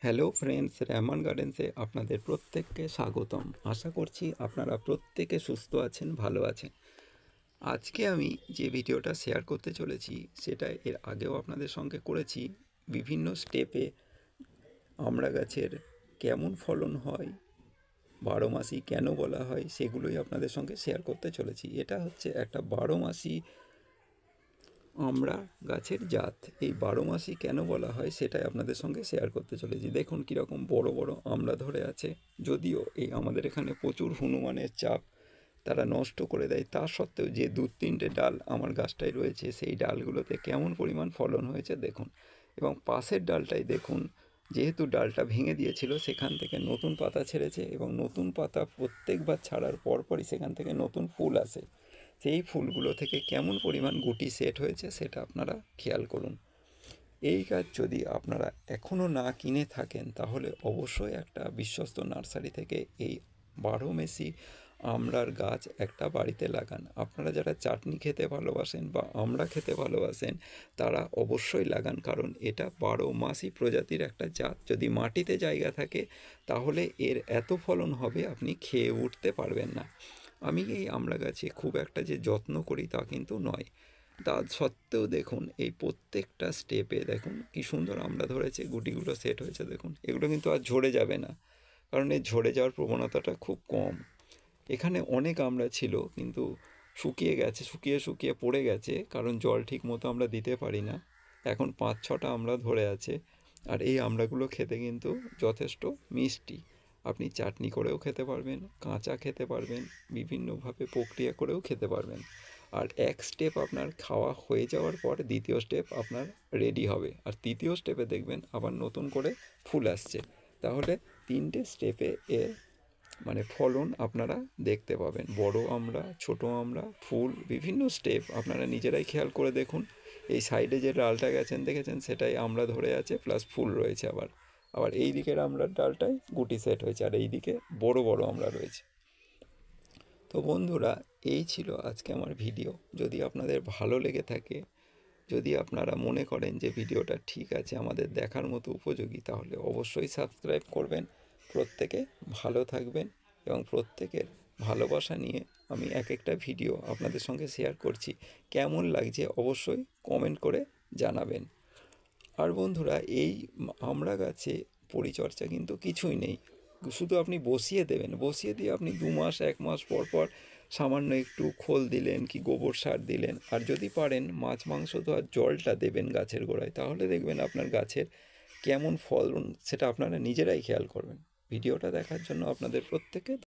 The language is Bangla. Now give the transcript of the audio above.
হ্যালো ফ্রেন্ডস, রেহমান গার্ডেন্সে আপনাদের প্রত্যেককে স্বাগতম। আশা করছি আপনারা প্রত্যেকে সুস্থ আছেন, ভালো আছেন। আজকে আমি যে ভিডিওটা শেয়ার করতে চলেছি সেটা এর আগেও আপনাদের সঙ্গে করেছি। বিভিন্ন স্টেপে আমড়া গাছের কেমন ফলন হয়, 12 মাসি কেন বলা হয়, সেগুলোই আপনাদের সঙ্গে শেয়ার করতে চলেছি। এটা হচ্ছে একটা 12 মাসি আমড়া গাছের জাত। এই 12 মাসি কেন বলা হয় সেটাই আপনাদের সঙ্গে শেয়ার করতে চলেছি। দেখুন কীরকম বড় বড় আমড়া ধরে আছে। যদিও এই আমাদের এখানে প্রচুর হনুমানের চাপ, তারা নষ্ট করে দেয়, তা সত্ত্বেও যে 2-3টে ডাল আমার গাছটায় রয়েছে, সেই ডালগুলোতে কেমন পরিমাণ ফলন হয়েছে দেখুন। এবং পাশের ডালটাই দেখুন, যেহেতু ডালটা ভেঙে দিয়েছিল সেখান থেকে নতুন পাতা ছেড়েছে, এবং নতুন পাতা প্রত্যেকবার ছাড়ার পরপরই সেখান থেকে নতুন ফুল আসে। সেই ফুলগুলো থেকে কেমন পরিমাণ গুটি সেট হয়েছে সেটা আপনারা খেয়াল করুন। এই গাছ যদি আপনারা এখনও না কিনে থাকেন তাহলে অবশ্যই একটা বিশ্বস্ত নার্সারি থেকে এই 12 মাসি আমড়ার গাছ একটা বাড়িতে লাগান। আপনারা যারা চাটনি খেতে ভালোবাসেন বা আমড়া খেতে ভালোবাসেন তারা অবশ্যই লাগান, কারণ এটা 12 মাসি প্রজাতির একটা জাত। যদি মাটিতে জায়গা থাকে তাহলে এর এত ফলন হবে আপনি খেয়ে উঠতে পারবেন না। আমি এই আমড়া গাছে খুব একটা যে যত্ন করি তা কিন্তু নয়, তা সত্ত্বেও দেখুন এই প্রত্যেকটা স্টেপে দেখুন কি সুন্দর আমড়া ধরেছে, গুটিগুলো সেট হয়েছে দেখুন। এগুলো কিন্তু আর ঝরে যাবে না, কারণ এই ঝরে যাওয়ার প্রবণতাটা খুব কম। এখানে অনেক আমড়া ছিল কিন্তু শুকিয়ে গেছে, শুকিয়ে শুকিয়ে পড়ে গেছে, কারণ জল ঠিক মতো আমরা দিতে পারি না। এখন 5-6টা আমড়া ধরে আছে। আর এই আমড়াগুলো খেতে কিন্তু যথেষ্ট মিষ্টি। আপনি চাটনি করেও খেতে পারবেন, কাঁচা খেতে পারবেন, বিভিন্নভাবে প্রক্রিয়া করেও খেতে পারবেন। আর এক স্টেপ আপনার খাওয়া হয়ে যাওয়ার পর দ্বিতীয় স্টেপ আপনার রেডি হবে, আর তৃতীয় স্টেপে দেখবেন আবার নতুন করে ফুল আসছে। তাহলে 3টে স্টেপে এর ফলন আপনারা দেখতে পাবেন। বড় আমড়া, ছোট আমড়া, ফুল, বিভিন্ন স্টেপ আপনারা নিজেরাই খেয়াল করে দেখুন। এই সাইডে যে ডালটা দেখেছেন সেটাই আমড়া ধরে আছে, প্লাস ফুল রয়েছে। আবার আবার এই দিকের আমড়ার ডালটায় গুটি সেট হয়েছে, আর এই দিকে বড় বড় আমড়া রয়েছে। তো বন্ধুরা, এই ছিল আজকে আমার ভিডিও। যদি আপনাদের ভালো লেগে থাকে, যদি আপনারা মনে করেন যে ভিডিওটা ঠিক আছে, আমাদের দেখার মতো উপযোগী, তাহলে অবশ্যই সাবস্ক্রাইব করবেন। প্রত্যেকে ভালো থাকবেন, এবং প্রত্যেকের ভালোবাসা নিয়ে আমি এক একটা ভিডিও আপনাদের সঙ্গে শেয়ার করছি। কেমন লাগছে অবশ্যই কমেন্ট করে জানাবেন। আর বন্ধুরা, এই আমড়া গাছে পরিচর্যা কিন্তু কিছুই নেই, শুধু আপনি বসিয়ে দেবেন। বসিয়ে দিয়ে আপনি 2 মাস 1 মাস পর পর সামান্য একটু খোল দিলেন কি গোবর সার দিলেন, আর যদি পারেন মাছ মাংস দেওয়ার জলটা দেবেন গাছের গোড়ায়, তাহলে দেখবেন আপনার গাছের কেমন ফলন সেটা আপনারা নিজেরাই খেয়াল করবেন। ভিডিওটা দেখার জন্য আপনাদের প্রত্যেকে